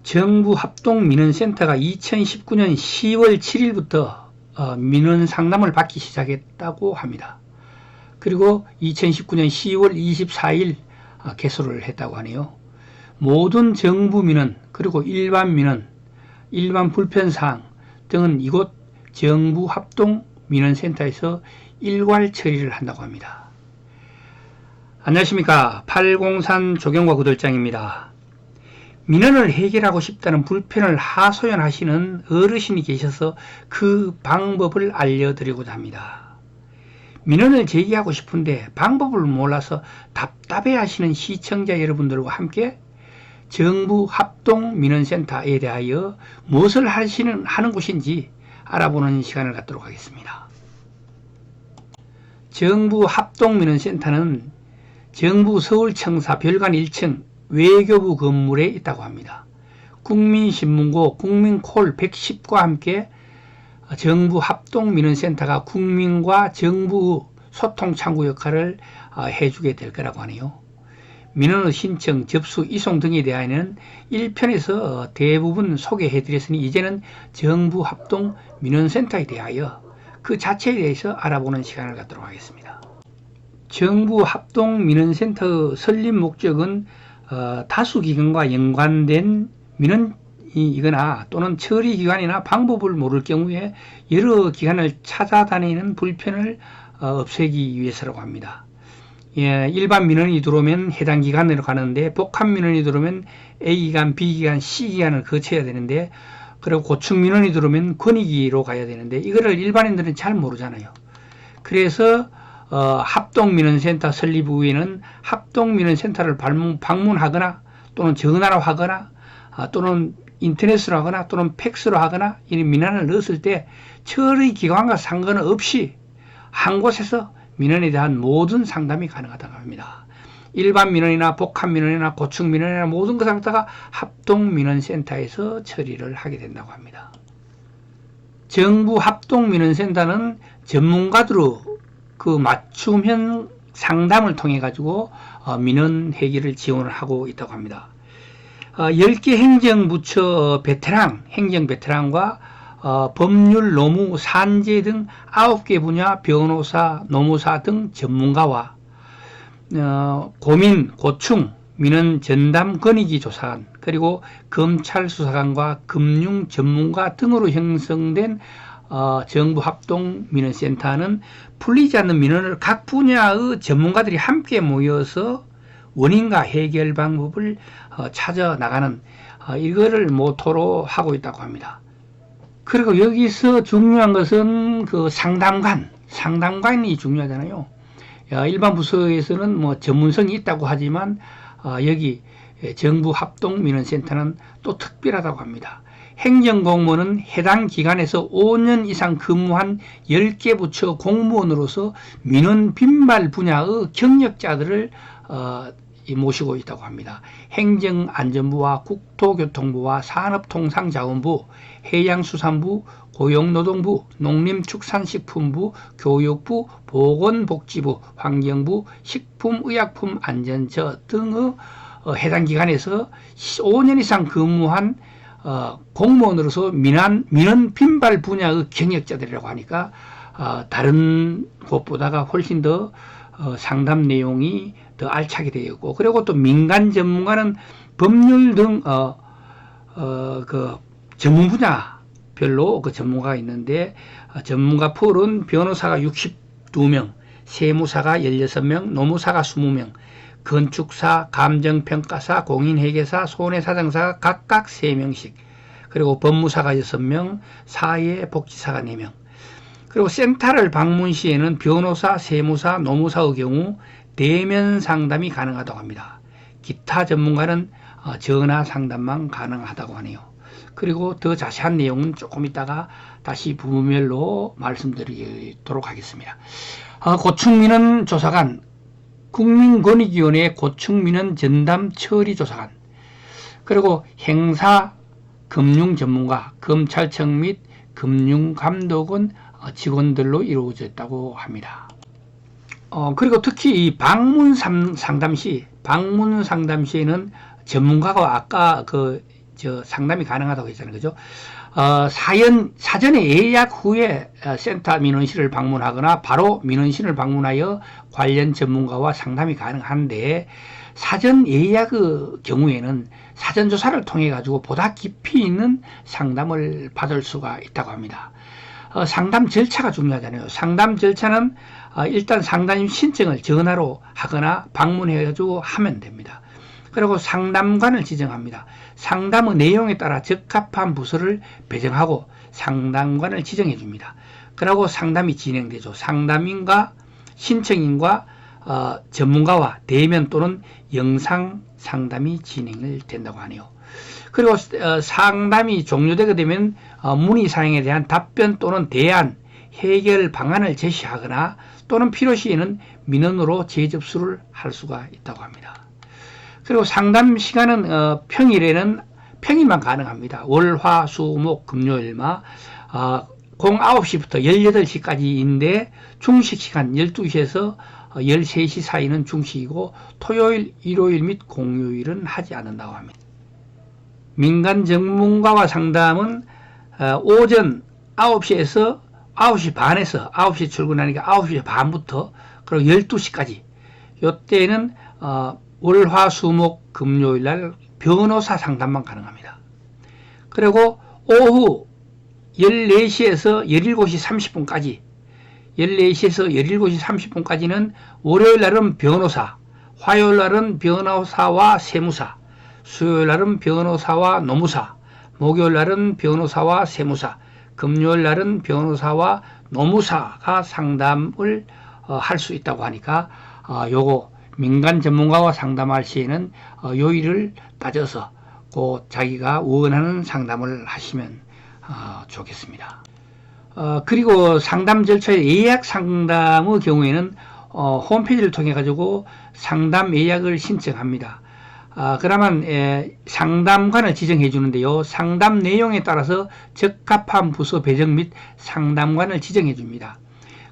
정부 합동민원센터가 2019년 10월 7일부터 민원 상담을 받기 시작했다고 합니다. 그리고 2019년 10월 24일 개소를 했다고 하네요. 모든 정부 민원 그리고 일반 민원, 일반 불편사항 등은 이곳 정부 합동민원센터에서 일괄 처리를 한다고 합니다. 안녕하십니까. 803 조경과 구들장입니다. 민원을 해결하고 싶다는 불편을 하소연하시는 어르신이 계셔서 그 방법을 알려드리고자 합니다. 민원을 제기하고 싶은데 방법을 몰라서 답답해 하시는 시청자 여러분들과 함께 정부 합동민원센터에 대하여 무엇을 하는 곳인지 알아보는 시간을 갖도록 하겠습니다. 정부 합동민원센터는 정부 서울청사 별관 1층 외교부 건물에 있다고 합니다. 국민신문고 국민콜 110과 함께 정부 합동민원센터가 국민과 정부 소통창구 역할을 해주게 될 거라고 하네요. 민원의 신청, 접수, 이송 등에 대하여는 1편에서 대부분 소개해드렸으니 이제는 정부 합동민원센터에 대하여 그 자체에 대해서 알아보는 시간을 갖도록 하겠습니다. 정부 합동민원센터 설립 목적은 다수 기관과 연관된 민원이거나 또는 처리기관이나 방법을 모를 경우에 여러 기관을 찾아다니는 불편을 없애기 위해서라고 합니다. 일반 민원이 들어오면 해당 기관으로 가는데 복합 민원이 들어오면 A기관, B기관, C기관을 거쳐야 되는데 그리고 고충 민원이 들어오면 권익위로 가야 되는데 이거를 일반인들은 잘 모르잖아요. 그래서 합동민원센터 설립 후에는 합동민원센터를 방문하거나 또는 전화로 하거나 또는 인터넷으로 하거나 또는 팩스로 하거나 이런 민원을 넣었을 때 처리기관과 상관없이 한 곳에서 민원에 대한 모든 상담이 가능하다고 합니다. 일반 민원이나 복합 민원이나 고충 민원이나 모든 것을 갖다가 합동민원센터에서 처리를 하게 된다고 합니다. 정부 합동민원센터는 전문가들로 그 맞춤형 상담을 통해 가지고 민원 해결을 지원을 하고 있다고 합니다. 10개 행정부처 베테랑, 행정 베테랑과 법률, 노무, 산재 등 9개 분야 변호사, 노무사 등 전문가와 고민, 고충, 민원 전담 권익위 조사관 그리고 검찰 수사관과 금융 전문가 등으로 형성된 정부 합동민원센터는 풀리지 않는 민원을 각 분야의 전문가들이 함께 모여서 원인과 해결 방법을 찾아 나가는 이거를 모토로 하고 있다고 합니다. 그리고 여기서 중요한 것은 그 상담관이 중요하잖아요. 일반 부서에서는 뭐 전문성이 있다고 하지만 여기 정부 합동민원센터는 또 특별하다고 합니다. 행정공무원은 해당 기관에서 5년 이상 근무한 10개 부처 공무원으로서 민원 빈발 분야의 경력자들을 모시고 있다고 합니다. 행정안전부와 국토교통부와 산업통상자원부, 해양수산부, 고용노동부, 농림축산식품부, 교육부, 보건복지부, 환경부, 식품의약품안전처 등의 해당 기관에서 5년 이상 근무한 공무원으로서 민원 빈발 분야의 경력자들이라고 하니까 다른 곳보다가 훨씬 더 상담 내용이 더 알차게 되어 있고 그리고 또 민간 전문가는 법률 등 그 전문 분야별로 그 전문가가 있는데 전문가 풀은 변호사가 62명, 세무사가 16명, 노무사가 20명, 건축사, 감정평가사, 공인회계사, 손해사정사가 각각 3명씩 그리고 법무사가 6명, 사회복지사가 4명 그리고 센터를 방문 시에는 변호사, 세무사, 노무사의 경우 대면 상담이 가능하다고 합니다. 기타 전문가는 전화 상담만 가능하다고 하네요. 그리고 더 자세한 내용은 조금 있다가 다시 부분별로 말씀드리도록 하겠습니다. 고충민원 조사관, 국민권익위원회 고충민원 전담 처리조사관, 그리고 행사 금융 전문가, 검찰청 및 금융감독원 직원들로 이루어졌다고 합니다. 그리고 특히 이 방문 상담 시에는 전문가가 아까 그 상담이 가능하다고 했잖아요. 그죠? 사전에 예약 후에 센터 민원실을 방문하거나 바로 민원실을 방문하여 관련 전문가와 상담이 가능한데, 사전 예약의 경우에는 사전 조사를 통해 가지고 보다 깊이 있는 상담을 받을 수가 있다고 합니다. 상담 절차가 중요하잖아요. 상담 절차는 일단 상담 신청을 전화로 하거나 방문해 가지고 하면 됩니다. 그리고 상담관을 지정합니다. 상담의 내용에 따라 적합한 부서를 배정하고 상담관을 지정해 줍니다. 그리고 상담이 진행되죠. 상담인과 신청인과 전문가와 대면 또는 영상 상담이 진행을 된다고 하네요. 그리고 상담이 종료되게 되면 문의사항에 대한 답변 또는 대안, 해결 방안을 제시하거나 또는 필요시에는 민원으로 재접수를 할 수가 있다고 합니다. 그리고 상담 시간은 평일에는 평일만 가능합니다. 월, 화, 수, 목, 금요일마 09시부터 18시까지인데 중식 시간 12시에서 13시 사이는 중식이고 토요일, 일요일 및 공휴일은 하지 않는다고 합니다. 민간 전문가와 상담은 오전 9시에서 9시 반에서 9시 출근하니까 9시 반부터 그리고 12시까지, 이때는 월, 화, 수, 목, 금요일 날 변호사 상담만 가능합니다. 그리고 오후 14시에서 17시 30분까지 14시에서 17시 30분까지는 월요일 날은 변호사, 화요일 날은 변호사와 세무사, 수요일 날은 변호사와 노무사, 목요일 날은 변호사와 세무사, 금요일 날은 변호사와 노무사가 상담을 할 수 있다고 하니까 요거 민간 전문가와 상담할 시에는 요일을 따져서 자기가 원하는 상담을 하시면 좋겠습니다. 그리고 상담 절차의 예약 상담의 경우에는 홈페이지를 통해 가지고 상담 예약을 신청합니다. 그러면 상담관을 지정해 주는데요. 상담 내용에 따라서 적합한 부서 배정 및 상담관을 지정해 줍니다.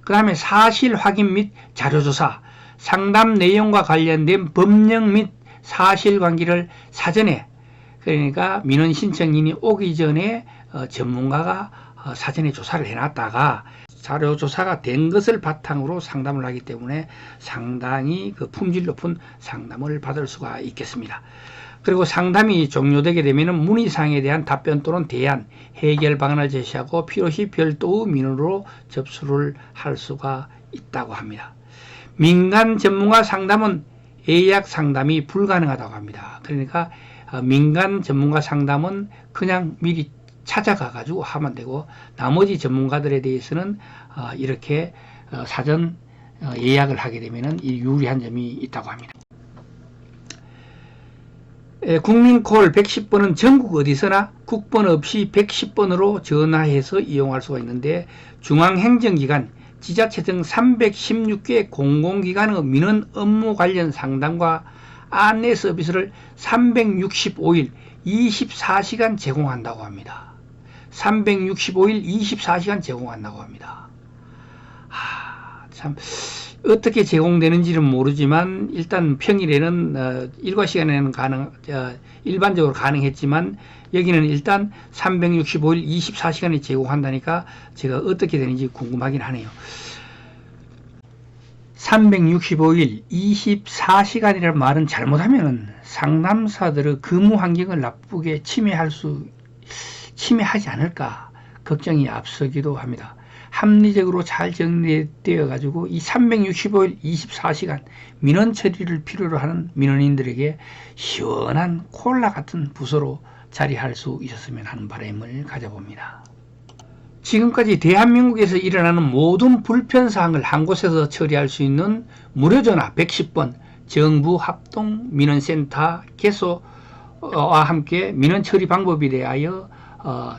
그 다음에 사실 확인 및 자료조사, 상담 내용과 관련된 법령 및 사실관계를 사전에, 그러니까 민원 신청인이 오기 전에 전문가가 사전에 조사를 해놨다가 자료조사가 된 것을 바탕으로 상담을 하기 때문에 상당히 그 품질 높은 상담을 받을 수가 있겠습니다. 그리고 상담이 종료되게 되면 문의사항에 대한 답변 또는 대안, 해결 방안을 제시하고 필요시 별도의 민원으로 접수를 할 수가 있다고 합니다. 민간 전문가 상담은 예약 상담이 불가능하다고 합니다. 그러니까 민간 전문가 상담은 그냥 미리 찾아가 가지고 하면 되고, 나머지 전문가들에 대해서는 이렇게 사전 예약을 하게 되면 유리한 점이 있다고 합니다. 국민콜 110번은 전국 어디서나 국번 없이 110번으로 전화해서 이용할 수가 있는데, 중앙행정기관, 지자체 등 316개 공공기관의 민원 업무 관련 상담과 안내 서비스를 365일 24시간 제공한다고 합니다. 365일 24시간 제공한다고 합니다. 참 어떻게 제공되는지는 모르지만 일단 평일에는 일과 시간에는 일반적으로 가능했지만 여기는 일단 365일 24시간이 제공한다니까 제가 어떻게 되는지 궁금하긴 하네요. 365일 24시간이라는 말은 잘못하면 상담사들의 근무 환경을 나쁘게 침해하지 않을까 걱정이 앞서기도 합니다. 합리적으로 잘 정리되어 가지고 이 365일 24시간 민원 처리를 필요로 하는 민원인들에게 시원한 콜라 같은 부서로 자리할 수 있었으면 하는 바람을 가져봅니다. 지금까지 대한민국에서 일어나는 모든 불편사항을 한 곳에서 처리할 수 있는 무료전화 110번 정부 합동 민원센터 개소와 함께 민원 처리 방법에 대하여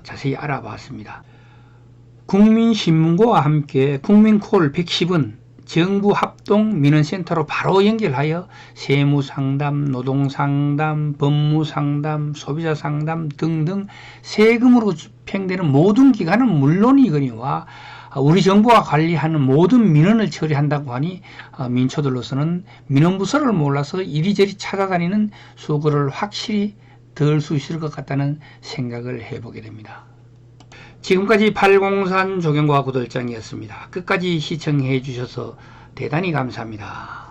자세히 알아봤습니다. 국민신문고와 함께 국민콜 110은 정부 합동 민원센터로 바로 연결하여 세무상담, 노동상담, 법무상담, 소비자상담 등등 세금으로 집행되는 모든 기관은 물론이거니와 우리 정부가 관리하는 모든 민원을 처리한다고 하니 민초들로서는 민원부서를 몰라서 이리저리 찾아다니는 수고를 확실히 덜 쑤실 것 같다는 생각을 해보게 됩니다. 지금까지 803 조경과 구돌장이었습니다. 끝까지 시청해 주셔서 대단히 감사합니다.